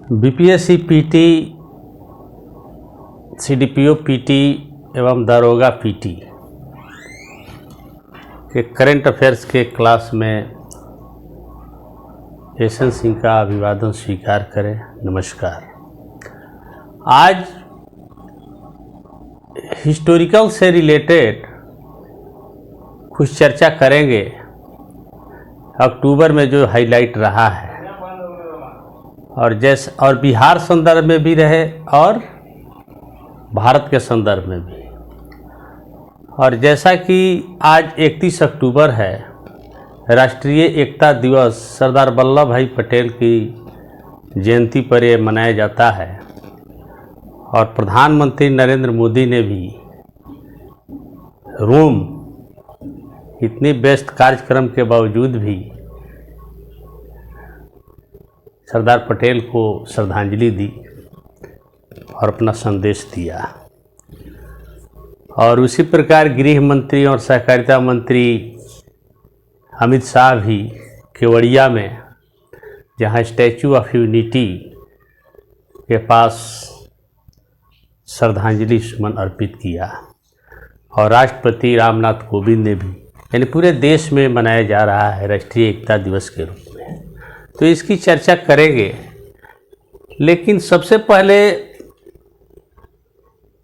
BPSC PT, CDPO PT एवं दारोगा PT के करंट अफेयर्स के क्लास में एसएन सिंह का अभिवादन स्वीकार करें। नमस्कार। आज हिस्टोरिकल से रिलेटेड कुछ चर्चा करेंगे। अक्टूबर में जो हाईलाइट रहा है और बिहार संदर्भ में भी रहे और भारत के संदर्भ में भी। और जैसा कि आज 31 अक्टूबर है, राष्ट्रीय एकता दिवस, सरदार वल्लभ भाई पटेल की जयंती पर यह मनाया जाता है। और प्रधानमंत्री नरेंद्र मोदी ने भी रोम इतने व्यस्त कार्यक्रम के बावजूद भी सरदार पटेल को श्रद्धांजलि दी और अपना संदेश दिया। और उसी प्रकार गृह मंत्री और सहकारिता मंत्री अमित शाह भी केवड़िया में, जहां स्टैचू ऑफ यूनिटी के पास श्रद्धांजलि सुमन अर्पित किया। और राष्ट्रपति रामनाथ कोविंद ने भी, यानी पूरे देश में मनाया जा रहा है राष्ट्रीय एकता दिवस के रूप में। तो इसकी चर्चा करेंगे, लेकिन सबसे पहले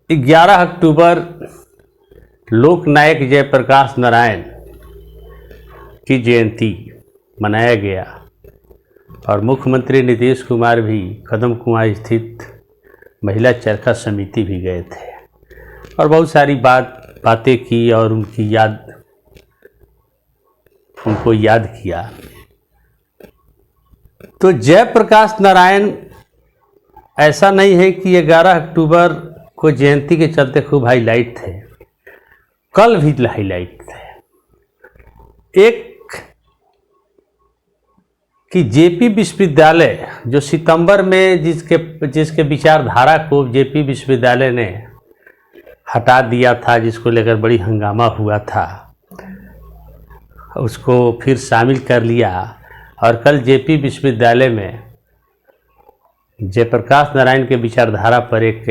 11 अक्टूबर लोकनायक जयप्रकाश नारायण की जयंती मनाया गया। और मुख्यमंत्री नीतीश कुमार भी कदम कुआं स्थित महिला चरखा समिति भी गए थे और बहुत सारी बातें की और उनको याद किया। तो जयप्रकाश नारायण ऐसा नहीं है कि 11 अक्टूबर को जयंती के चलते खूब हाईलाइट थे, कल भी हाईलाइट थे। एक कि जेपी विश्वविद्यालय जो सितंबर में जिसके विचारधारा को जेपी विश्वविद्यालय ने हटा दिया था, जिसको लेकर बड़ी हंगामा हुआ था, उसको फिर शामिल कर लिया। और कल जेपी विश्वविद्यालय में जयप्रकाश नारायण के विचारधारा पर एक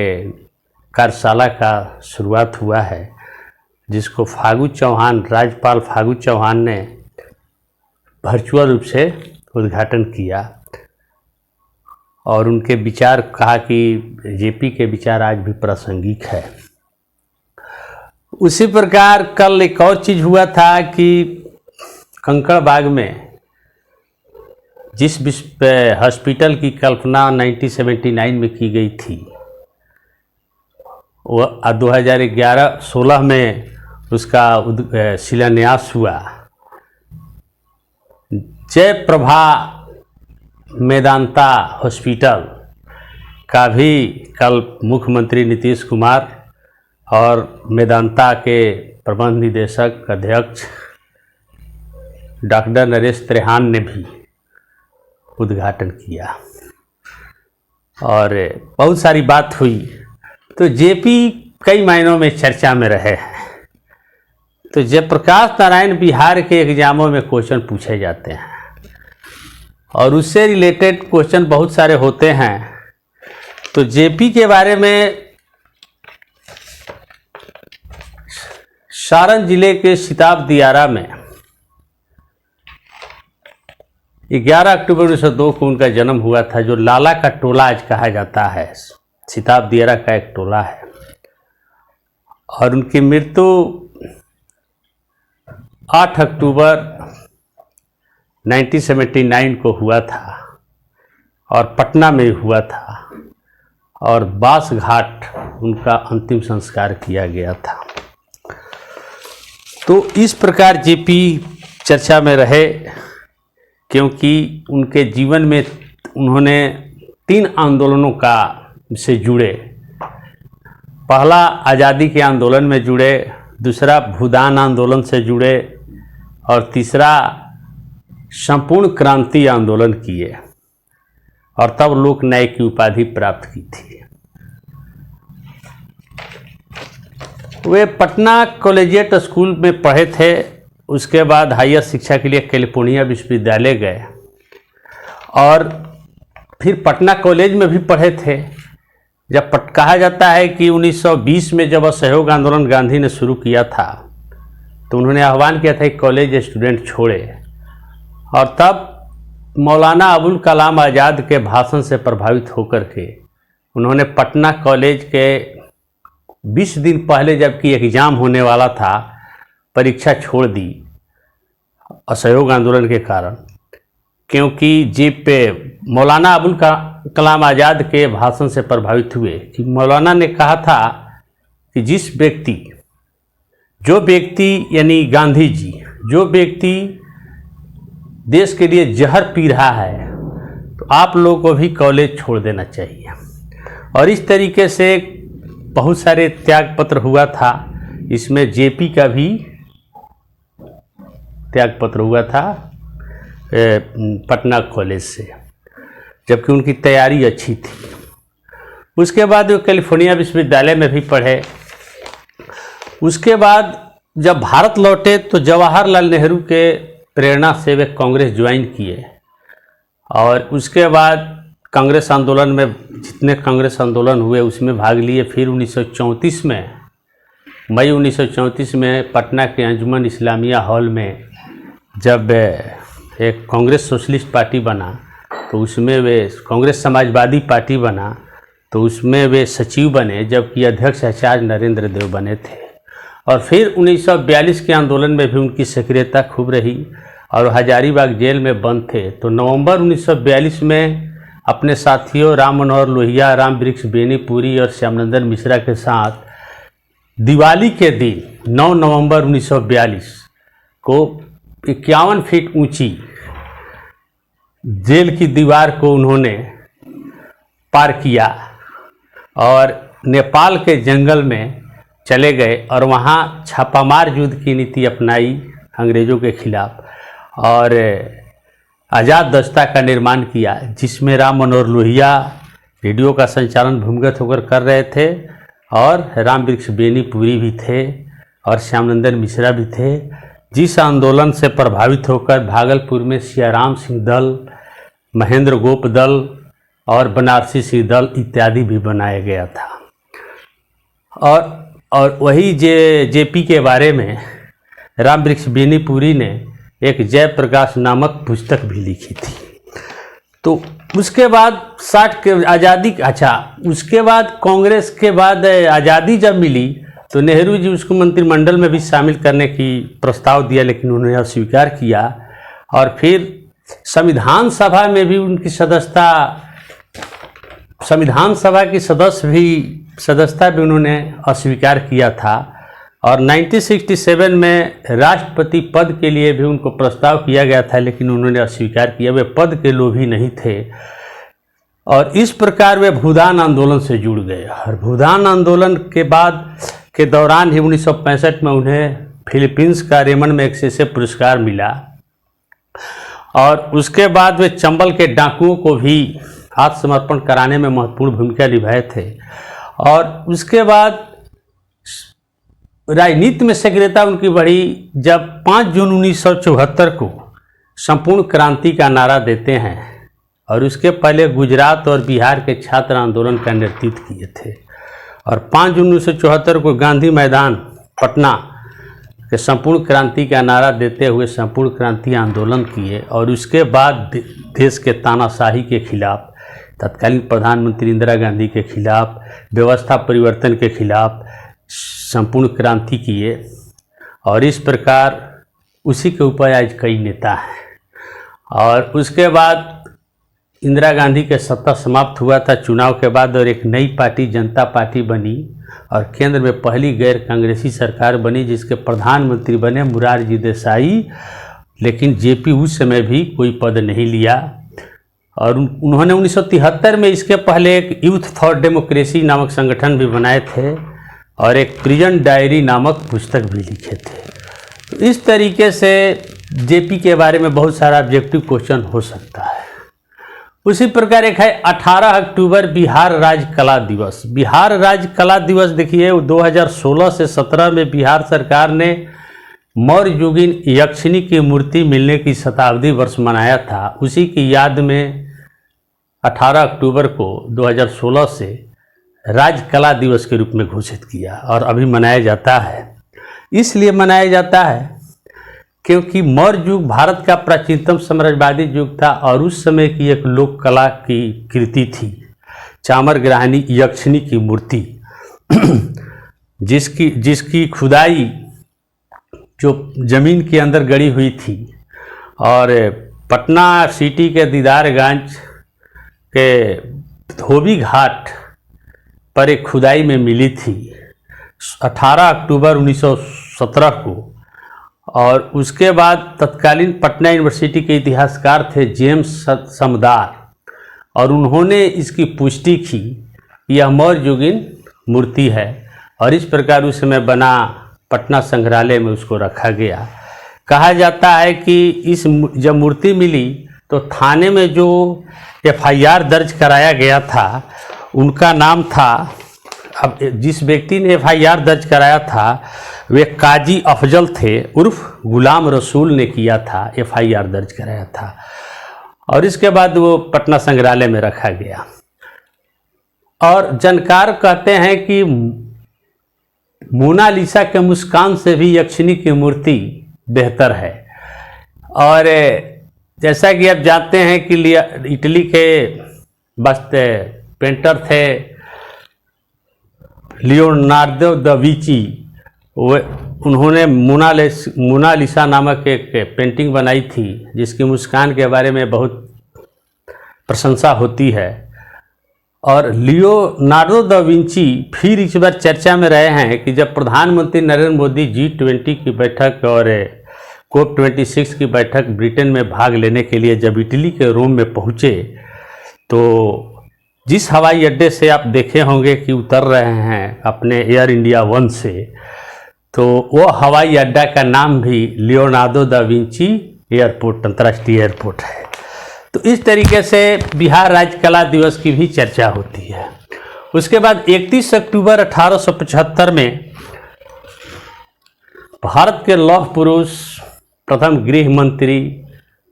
कार्यशाला का शुरुआत हुआ है, जिसको राज्यपाल फागू चौहान ने वर्चुअल रूप से उद्घाटन किया। और उनके विचार कहा कि जेपी के विचार आज भी प्रासंगिक है। उसी प्रकार कल एक और चीज़ हुआ था कि कंकड़बाग में जिस हॉस्पिटल की कल्पना 1979 में की गई थी, वह 2016 में उसका शिलान्यास हुआ। जयप्रभा मेदांता हॉस्पिटल का भी कल मुख्यमंत्री नीतीश कुमार और मेदांता के प्रबंध निदेशक अध्यक्ष डॉक्टर नरेश त्रेहान ने भी उद्घाटन किया और बहुत सारी बात हुई। तो जेपी कई मायनों में चर्चा में रहे हैं। तो जयप्रकाश नारायण बिहार के एग्जामों में क्वेश्चन पूछे जाते हैं और उससे रिलेटेड क्वेश्चन बहुत सारे होते हैं। तो जेपी के बारे में सारण जिले के सिताब दियारा में 11 अक्टूबर 1902 को उनका जन्म हुआ था, जो लाला का टोला आज कहा जाता है। सिताब दियारा का एक टोला है। और उनकी मृत्यु 8 अक्टूबर 1979 को हुआ था और पटना में हुआ था। और बासघाट उनका अंतिम संस्कार किया गया था। तो इस प्रकार जेपी चर्चा में रहे, क्योंकि उनके जीवन में उन्होंने 3 आंदोलनों से जुड़े। पहला आज़ादी के आंदोलन में जुड़े, दूसरा भूदान आंदोलन से जुड़े और तीसरा संपूर्ण क्रांति आंदोलन किए और तब लोकनायक की उपाधि प्राप्त की थी। वे पटना कॉलेजिएट स्कूल में पढ़े थे। उसके बाद हायर शिक्षा के लिए कैलिफोर्निया विश्वविद्यालय गए और फिर पटना कॉलेज में भी पढ़े थे। जब कहा जाता है कि 1920 में जब असहयोग आंदोलन गांधी ने शुरू किया था तो उन्होंने आह्वान किया था कि कॉलेज स्टूडेंट छोड़े, और तब मौलाना अबुल कलाम आज़ाद के भाषण से प्रभावित होकर के उन्होंने पटना कॉलेज के 20 दिन पहले जबकि एग्ज़ाम होने वाला था परीक्षा छोड़ दी असहयोग आंदोलन के कारण, क्योंकि मौलाना अबुल कलाम आज़ाद के भाषण से प्रभावित हुए कि मौलाना ने कहा था कि जो व्यक्ति यानी गांधी जी, जो व्यक्ति देश के लिए जहर पी रहा है तो आप लोगों को भी कॉलेज छोड़ देना चाहिए। और इस तरीके से बहुत सारे त्याग पत्र हुआ था, इसमें जेपी का भी त्याग पत्र हुआ था पटना कॉलेज से, जबकि उनकी तैयारी अच्छी थी। उसके बाद वो कैलिफोर्निया विश्वविद्यालय में भी पढ़े। उसके बाद जब भारत लौटे तो जवाहरलाल नेहरू के प्रेरणा से वे कांग्रेस ज्वाइन किए, और उसके बाद कांग्रेस आंदोलन में जितने कांग्रेस आंदोलन हुए उसमें भाग लिए। फिर 1934 में, मई 1934 में पटना के अंजुमन इस्लामिया हॉल में जब एक कांग्रेस सोशलिस्ट पार्टी बना तो उसमें वे, कांग्रेस समाजवादी पार्टी बना तो उसमें वे सचिव बने, जबकि अध्यक्ष आचार्य नरेंद्र देव बने थे। और फिर 1942 के आंदोलन में भी उनकी सक्रियता खूब रही और हजारीबाग जेल में बंद थे। तो नवंबर 1942 में अपने साथियों राम मनोहर लोहिया, राम वृक्ष बेनीपुरी और श्यामनंदन मिश्रा के साथ दिवाली के दिन 9 नवंबर 1942 को 51 फीट ऊंची जेल की दीवार को उन्होंने पार किया और नेपाल के जंगल में चले गए और वहाँ छापामार युद्ध की नीति अपनाई अंग्रेज़ों के खिलाफ, और आज़ाद दस्ता का निर्माण किया, जिसमें राम मनोहर लोहिया रेडियो का संचालन भूमिगत होकर कर रहे थे, और राम वृक्ष बेनीपुरी भी थे और श्यामनंदन मिश्रा भी थे। जिस आंदोलन से प्रभावित होकर भागलपुर में सियाराम सिंह दल, महेंद्र गोप दल और बनारसी सिंह दल इत्यादि भी बनाया गया था। और वही जेपी के बारे में राम वृक्ष बेनीपुरी ने एक जयप्रकाश नामक पुस्तक भी लिखी थी। तो उसके बाद 60 के आज़ादी, उसके बाद कांग्रेस के बाद आज़ादी जब मिली तो नेहरू जी उसको मंत्रिमंडल में भी शामिल करने की प्रस्ताव दिया, लेकिन उन्होंने अस्वीकार किया। और फिर संविधान सभा में भी उनकी सदस्यता, संविधान सभा की सदस्यता भी उन्होंने अस्वीकार किया था। और 1967 में राष्ट्रपति पद के लिए भी उनको प्रस्ताव किया गया था, लेकिन उन्होंने अस्वीकार किया, वे पद के लोभी नहीं थे। और इस प्रकार वे भूदान आंदोलन से जुड़ गए, और भूदान आंदोलन के बाद के दौरान ही 1965 में उन्हें फिलीपींस का रेमन मैग्सेसे पुरस्कार मिला। और उसके बाद वे चंबल के डाकुओं को भी आत्मसमर्पण कराने में महत्वपूर्ण भूमिका निभाए थे। और उसके बाद राजनीति में सक्रियता उनकी बढ़ी जब 5 जून 1974 को संपूर्ण क्रांति का नारा देते हैं, और उसके पहले गुजरात और बिहार के छात्र आंदोलन का नेतृत्व किए थे। और 5 जून 1974 को गांधी मैदान पटना के संपूर्ण क्रांति का नारा देते हुए संपूर्ण क्रांति आंदोलन किए। और उसके बाद देश के तानाशाही के खिलाफ, तत्कालीन प्रधानमंत्री इंदिरा गांधी के खिलाफ, व्यवस्था परिवर्तन के खिलाफ संपूर्ण क्रांति किए। और इस प्रकार उसी के ऊपर आज कई नेता हैं। और उसके बाद इंदिरा गांधी के सत्ता समाप्त हुआ था चुनाव के बाद, और एक नई पार्टी जनता पार्टी बनी, और केंद्र में पहली गैर कांग्रेसी सरकार बनी जिसके प्रधानमंत्री बने मोरारजी देसाई। लेकिन जेपी उस समय भी कोई पद नहीं लिया। और उन्होंने 1973 में इसके पहले एक यूथ फॉर डेमोक्रेसी नामक संगठन भी बनाए थे, और एक प्रिजन डायरी नामक पुस्तक भी लिखे थे। तो इस तरीके से जेपी के बारे में बहुत सारा ऑब्जेक्टिव क्वेश्चन हो सकता है। उसी प्रकार एक है 18 अक्टूबर बिहार राज्य कला दिवस। बिहार राज्य कला दिवस देखिए 2016 से 17 में बिहार सरकार ने मौर्य युगीन यक्षिणी की मूर्ति मिलने की शताब्दी वर्ष मनाया था। उसी की याद में 18 अक्टूबर को 2016 से राज्य कला दिवस के रूप में घोषित किया और अभी मनाया जाता है। इसलिए मनाया जाता है क्योंकि मौर्य युग भारत का प्राचीनतम साम्राज्यवादी युग था और उस समय की एक लोक कला की कृति थी चामरग्राहिणी यक्षिणी की मूर्ति जिसकी खुदाई जो जमीन के अंदर गड़ी हुई थी और पटना सिटी के दीदारगंज के धोबी घाट पर एक खुदाई में मिली थी 18 अक्टूबर 1917 को। और उसके बाद तत्कालीन पटना यूनिवर्सिटी के इतिहासकार थे जेम्स समदार और उन्होंने इसकी पुष्टि की यह मौर्य युगीन मूर्ति है और इस प्रकार उस समय बना पटना संग्रहालय में उसको रखा गया। कहा जाता है कि इस जब मूर्ति मिली तो थाने में जो FIR दर्ज कराया गया था उनका नाम था, अब जिस व्यक्ति ने FIR दर्ज कराया था वे काजी अफजल थे उर्फ गुलाम रसूल ने किया था, FIR दर्ज कराया था और इसके बाद वो पटना संग्रहालय में रखा गया। और जानकार कहते हैं कि मोनालिसा के मुस्कान से भी यक्षिणी की मूर्ति बेहतर है। और जैसा कि आप जानते हैं कि इटली के बस्त पेंटर थे लियोनार्दो दा विंची, उन्होंने मोनालिसा नामक एक पेंटिंग बनाई थी जिसकी मुस्कान के बारे में बहुत प्रशंसा होती है। और लियोनार्दो दा विंची फिर इस बार चर्चा में रहे हैं कि जब प्रधानमंत्री नरेंद्र मोदी G20 की बैठक और COP26 की बैठक ब्रिटेन में भाग लेने के लिए जब इटली के रोम में पहुँचे तो जिस हवाई अड्डे से आप देखे होंगे कि उतर रहे हैं अपने एयर इंडिया 1 से, तो वो हवाई अड्डा का नाम भी लियोनार्दो दा विंची एयरपोर्ट अंतर्राष्ट्रीय एयरपोर्ट है। तो इस तरीके से बिहार राज्य कला दिवस की भी चर्चा होती है। उसके बाद 31 अक्टूबर 1875 में भारत के लौह पुरुष, प्रथम गृह मंत्री,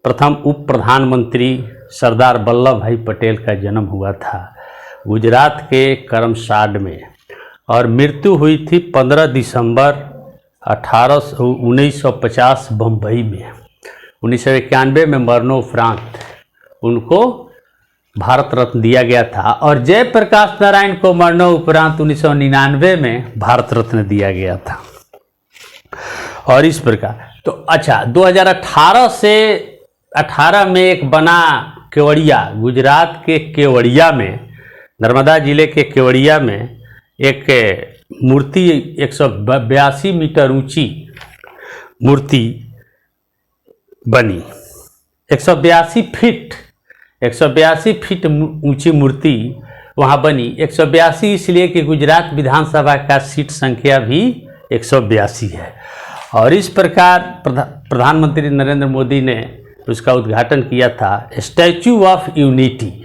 प्रथम उप प्रधानमंत्री सरदार वल्लभ भाई पटेल का जन्म हुआ था गुजरात के करमसाड में और मृत्यु हुई थी 15 दिसंबर 1950 बम्बई में। 1991 में मरणोपरांत उनको भारत रत्न दिया गया था और जयप्रकाश नारायण को मरणोपरांत 1999 में भारत रत्न दिया गया था। और इस प्रकार तो अच्छा 2018 से 18 में एक बना केवड़िया, गुजरात के केवड़िया में, नर्मदा जिले के केवड़िया में एक मूर्ति 182 मीटर ऊंची मूर्ति बनी। 182 फीट ऊंची मूर्ति वहाँ बनी। 182 इसलिए कि गुजरात विधानसभा का सीट संख्या भी 182 है। और इस प्रकार प्रधानमंत्री नरेंद्र मोदी ने उसका उद्घाटन किया था स्टैचू ऑफ यूनिटी,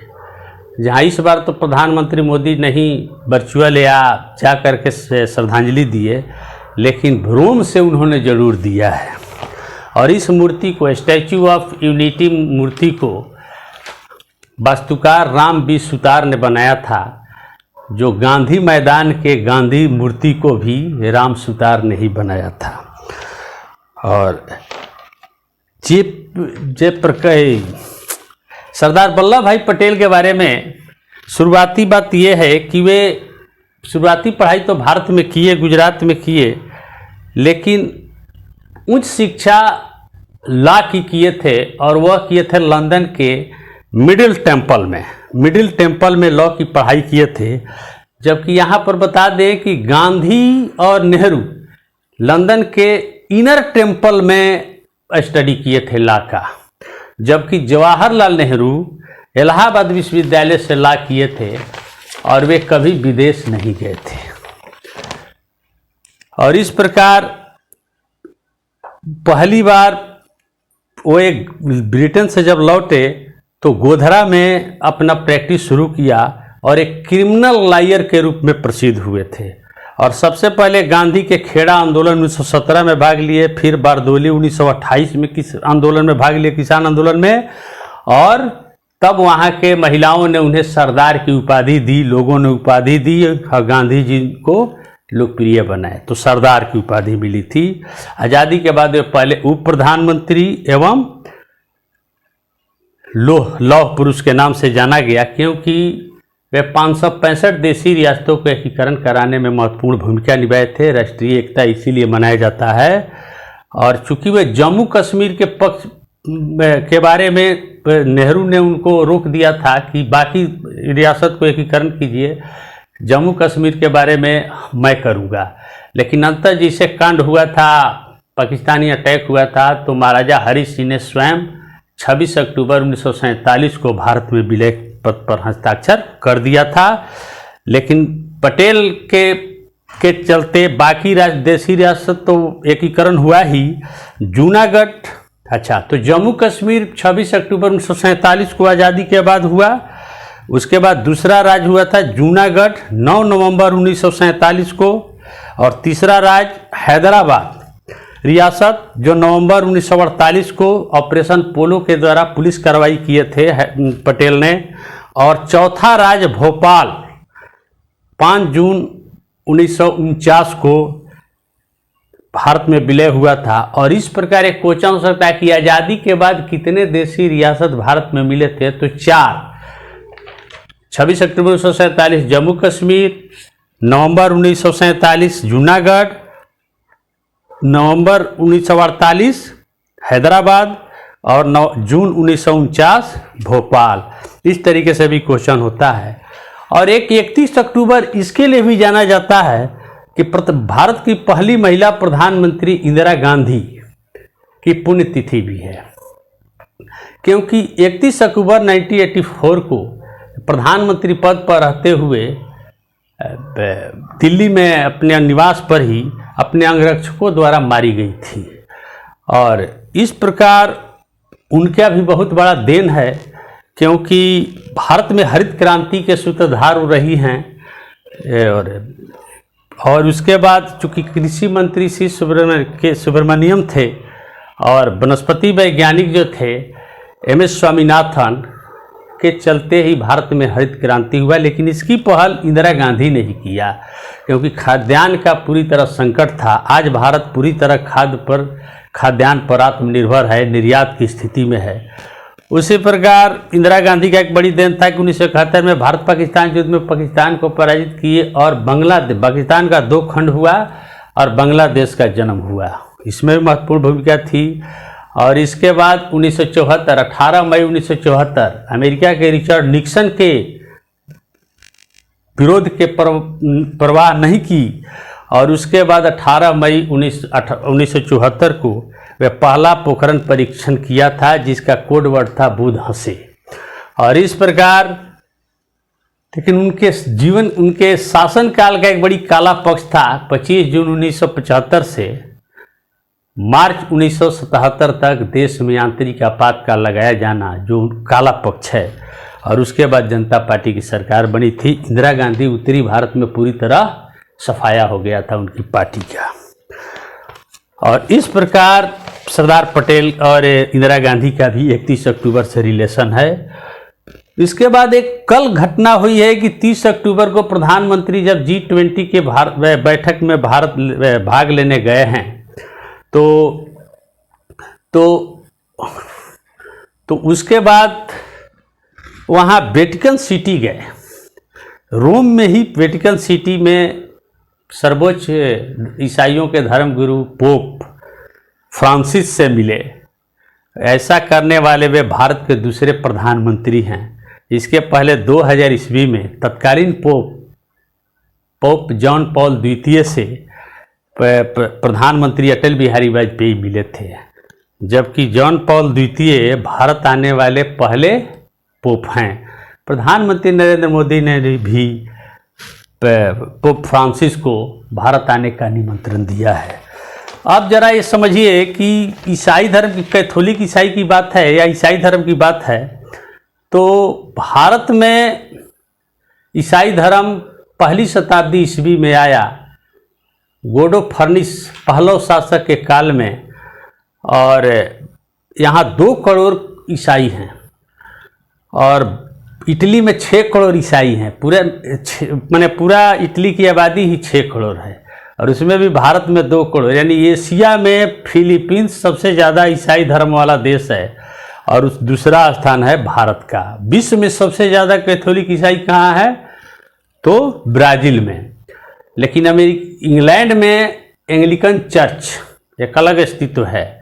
जहाँ इस बार तो प्रधानमंत्री मोदी नहीं वर्चुअल या जा करके श्रद्धांजलि दिए, लेकिन रोम से उन्होंने ज़रूर दिया है। और इस मूर्ति को, स्टैचू ऑफ यूनिटी मूर्ति को वास्तुकार राम बी सुतार ने बनाया था, जो गांधी मैदान के गांधी मूर्ति को भी राम सुतार ने ही बनाया था। और सरदार वल्लभ भाई पटेल के बारे में शुरुआती बात यह है कि वे शुरुआती पढ़ाई तो भारत में किए, गुजरात में किए, लेकिन उच्च शिक्षा लॉ की किए थे और वह किए थे लंदन के मिडिल टेम्पल में लॉ की पढ़ाई किए थे। जबकि यहाँ पर बता दें कि गांधी और नेहरू लंदन के इनर टेम्पल में स्टडी किए थे लॉ का, जबकि जवाहरलाल नेहरू इलाहाबाद विश्वविद्यालय से लॉ किए थे और वे कभी विदेश नहीं गए थे। और इस प्रकार पहली बार वो एक ब्रिटेन से जब लौटे तो गोधरा में अपना प्रैक्टिस शुरू किया और एक क्रिमिनल लॉयर के रूप में प्रसिद्ध हुए थे। और सबसे पहले गांधी के खेड़ा आंदोलन 1917 में भाग लिए, फिर बारदोली 1928 में किस आंदोलन में भाग लिए, किसान आंदोलन में, और तब वहाँ के महिलाओं ने उन्हें सरदार की उपाधि दी, लोगों ने उपाधि दी और गांधी जी को लोकप्रिय बनाए, तो सरदार की उपाधि मिली थी। आज़ादी के बाद वे पहले उप प्रधानमंत्री एवं लौह पुरुष के नाम से जाना गया, क्योंकि वे 565 देशी रियासतों को एकीकरण कराने में महत्वपूर्ण भूमिका निभाए थे। राष्ट्रीय एकता इसीलिए मनाया जाता है। और चूंकि वे जम्मू कश्मीर के पक्ष के बारे में नेहरू ने उनको रोक दिया था कि बाकी रियासत को एकीकरण कीजिए, जम्मू कश्मीर के बारे में मैं करूँगा, लेकिन अंततः जिसे कांड हुआ था, पाकिस्तानी अटैक हुआ था, तो महाराजा हरि सिंह ने स्वयं 26 अक्टूबर 1947 को भारत में विलय पत्र पर हस्ताक्षर कर दिया था। लेकिन पटेल के चलते बाकी देशी रियासत तो एकीकरण हुआ ही। जूनागढ़, अच्छा, तो जम्मू कश्मीर 26 अक्टूबर 1947 को आज़ादी के बाद हुआ। उसके बाद दूसरा राज्य हुआ था जूनागढ़ 9 नवंबर 1947 को, और तीसरा राज्य हैदराबाद रियासत जो नवंबर 1948 को ऑपरेशन पोलो के द्वारा पुलिस कार्रवाई किए थे पटेल ने, और चौथा राज्य भोपाल 5 जून 1949 को भारत में विलय हुआ था। और इस प्रकार एक क्वेश्चन हो सकता है कि आज़ादी के बाद कितने देशी रियासत भारत में मिले थे, तो 4। 26 अक्टूबर 1947 जम्मू कश्मीर, नवंबर 1947 जूनागढ़, नवंबर 1948 हैदराबाद, और 9 जून 1949 भोपाल। इस तरीके से भी क्वेश्चन होता है। और एक 31 अक्टूबर इसके लिए भी जाना जाता है कि भारत की पहली महिला प्रधानमंत्री इंदिरा गांधी की पुण्यतिथि भी है, क्योंकि 31 अक्टूबर 1984 को प्रधानमंत्री पद पर रहते हुए दिल्ली में अपने निवास पर ही अपने अंगरक्षकों द्वारा मारी गई थी। और इस प्रकार उनका भी बहुत बड़ा देन है, क्योंकि भारत में हरित क्रांति के सूत्रधार रही हैं। और उसके बाद चूँकि कृषि मंत्री सी सुब्रमण्यम थे, और वनस्पति वैज्ञानिक जो थे MS स्वामीनाथन के चलते ही भारत में हरित क्रांति हुआ। लेकिन इसकी पहल इंदिरा गांधी ने ही किया, क्योंकि खाद्यान्न का पूरी तरह संकट था। आज भारत पूरी तरह खाद्यान्न पर आत्मनिर्भर है, निर्यात की स्थिति में है। उसी प्रकार इंदिरा गांधी का एक बड़ी देन था कि 1971 में भारत पाकिस्तान युद्ध में पाकिस्तान को पराजित किए, और पाकिस्तान का 2 खंड हुआ और बांग्लादेश का जन्म हुआ। इसमें भी महत्वपूर्ण भूमिका थी। और इसके बाद 1974 18 मई 1974 अमेरिका के रिचर्ड निक्सन के विरोध के परवाह नहीं की, और उसके बाद 18 मई 1974 को वह पहला पोखरण परीक्षण किया था, जिसका कोड वर्ड था बुध हंसे। और इस प्रकार, लेकिन उनके शासनकाल का एक बड़ी काला पक्ष था। 25 जून 1975 से मार्च 1977 तक देश में आंतरिक आपातकाल लगाया जाना, जो काला पक्ष है। और उसके बाद जनता पार्टी की सरकार बनी थी। इंदिरा गांधी उत्तरी भारत में पूरी तरह सफाया हो गया था उनकी पार्टी का। और इस प्रकार सरदार पटेल और इंदिरा गांधी का भी 31 अक्टूबर से रिलेशन है। इसके बाद एक कल घटना हुई है कि 30 अक्टूबर को प्रधानमंत्री जब G20 के बैठक में भारत भाग लेने गए हैं, तो उसके बाद वहाँ वेटिकन सिटी गए। रोम में ही वेटिकन सिटी में सर्वोच्च ईसाइयों के धर्मगुरु पोप फ्रांसिस से मिले। ऐसा करने वाले वे भारत के दूसरे प्रधानमंत्री हैं। इसके पहले 2000 ईस्वी में तत्कालीन पोप जॉन पॉल द्वितीय से प्रधानमंत्री अटल बिहारी वाजपेयी मिले थे, जबकि जॉन पॉल द्वितीय भारत आने वाले पहले पोप हैं। प्रधानमंत्री नरेंद्र मोदी ने भी पोप फ्रांसिस को भारत आने का निमंत्रण दिया है। अब जरा ये समझिए कि ईसाई धर्म की, कैथोलिक ईसाई की बात है या ईसाई धर्म की बात है, तो भारत में ईसाई धर्म पहली शताब्दी ईस्वी में आया, गोडो फर्निस पहलव शासक के काल में। और यहाँ 2 करोड़ ईसाई हैं, और इटली में 6 करोड़ ईसाई हैं। माने पूरा इटली की आबादी ही 6 करोड़ है, और उसमें भी भारत में 2 करोड़, यानी एशिया में फिलीपींस सबसे ज़्यादा ईसाई धर्म वाला देश है, और उस दूसरा स्थान है भारत का। विश्व में सबसे ज़्यादा कैथोलिक ईसाई कहाँ है? तो ब्राज़ील में। लेकिन इंग्लैंड में एंग्लिकन चर्च एक अलग अस्तित्व है,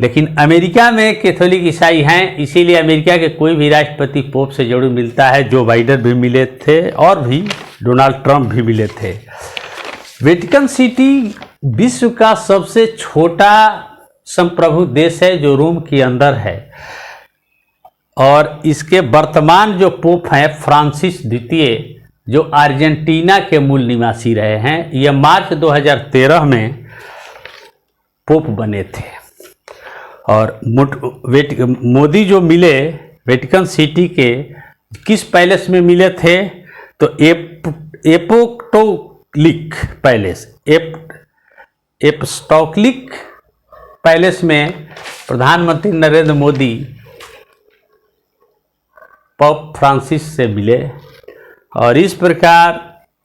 लेकिन अमेरिका में कैथोलिक ईसाई हैं। इसीलिए अमेरिका के कोई भी राष्ट्रपति पोप से जरूर मिलता है। जो बाइडन भी मिले थे, और भी डोनाल्ड ट्रंप भी मिले थे। वेटिकन सिटी विश्व का सबसे छोटा संप्रभु देश है, जो रोम के अंदर है, और इसके वर्तमान जो पोप हैं फ्रांसिस द्वितीय, जो अर्जेंटीना के मूल निवासी रहे हैं। ये मार्च 2013 में पोप बने थे। और मोदी जो मिले वेटिकन सिटी के किस पैलेस में मिले थे? तो एपोस्टोलिक पैलेस, एपोस्टोलिक पैलेस में प्रधानमंत्री नरेंद्र मोदी पोप फ्रांसिस से मिले। और इस प्रकार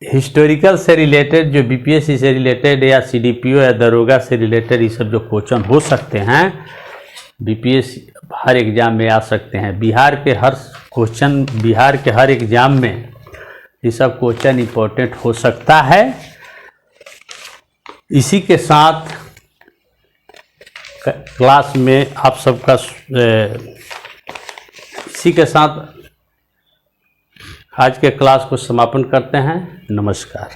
हिस्टोरिकल से रिलेटेड, जो बीपीएससी से रिलेटेड या सीडीपीओ या दरोगा से रिलेटेड ये सब जो क्वेश्चन हो सकते हैं, बीपीएससी हर एग्ज़ाम में आ सकते हैं। बिहार के हर एग्ज़ाम में ये सब क्वेश्चन इम्पोर्टेंट हो सकता है। इसी के साथ क्लास में आप सबका इसी के साथ आज के क्लास को समापन करते हैं। नमस्कार।